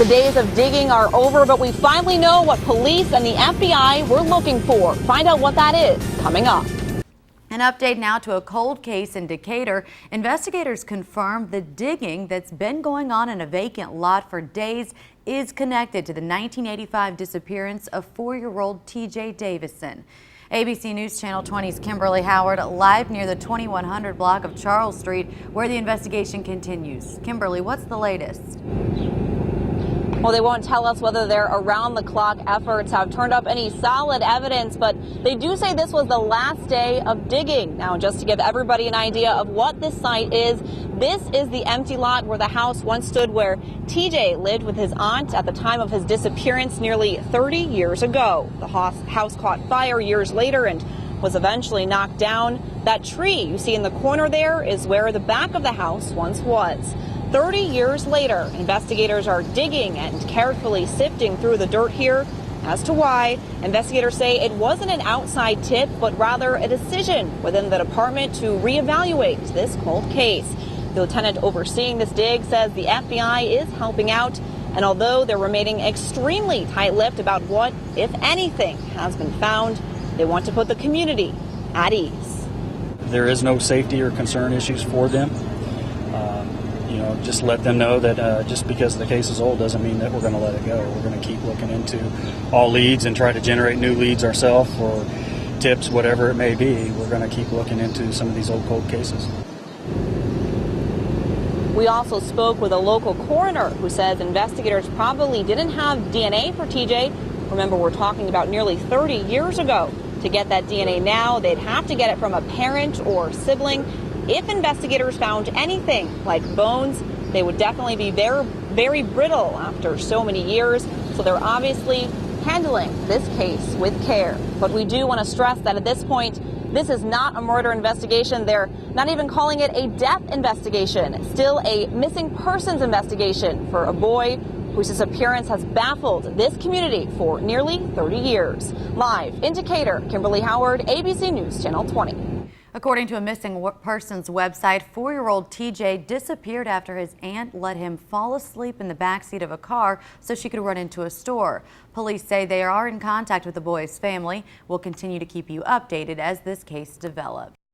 The days of digging are over, but we finally know what police and the FBI were looking for. Find out what that is coming up. An update now to a cold case in Decatur. Investigators confirm the digging that's been going on in a vacant lot for days is connected to the 1985 disappearance of 4-year-old TJ Davison. ABC News Channel 20's Kimberly Howard live near the 2100 block of Charles Street, where the investigation continues. Kimberly, what's the latest? Well, they won't tell us whether their around-the-clock efforts have turned up any solid evidence, but they do say this was the last day of digging. Now, just to give everybody an idea of what this site is, this is the empty lot where the house once stood, where TJ lived with his aunt at the time of his disappearance nearly 30 years ago. The house caught fire years later and was eventually knocked down. That tree you see in the corner there is where the back of the house once was. 30 years later, investigators are digging and carefully sifting through the dirt here. As to why, investigators say it wasn't an outside tip, but rather a decision within the department to reevaluate this cold case. The lieutenant overseeing this dig says the FBI is helping out, and although they're remaining extremely tight-lipped about what, if anything, has been found, they want to put the community at ease. There is no safety or concern issues for them. Just let them know that just because the case is old doesn't mean that we're going to let it go. We're going to keep looking into all leads and try to generate new leads ourselves, or tips, whatever it may be. We're going to keep looking into some of these old cold cases. We also spoke with a local coroner who says investigators probably didn't have DNA for TJ. Remember, we're talking about nearly 30 years ago. To get that DNA now, they'd have to get it from a parent or sibling. If investigators found anything like bones, they would definitely be very brittle after so many years. So they're obviously handling this case with care. But we do want to stress that at this point, this is not a murder investigation. They're not even calling it a death investigation. Still a missing persons investigation for a boy whose disappearance has baffled this community for nearly 30 years. Live in Decatur, Kimberly Howard, ABC News Channel 20. According to a missing persons website, 4-year-old TJ disappeared after his aunt let him fall asleep in the backseat of a car so she could run into a store. Police say they are in contact with the boy's family. We'll continue to keep you updated as this case develops.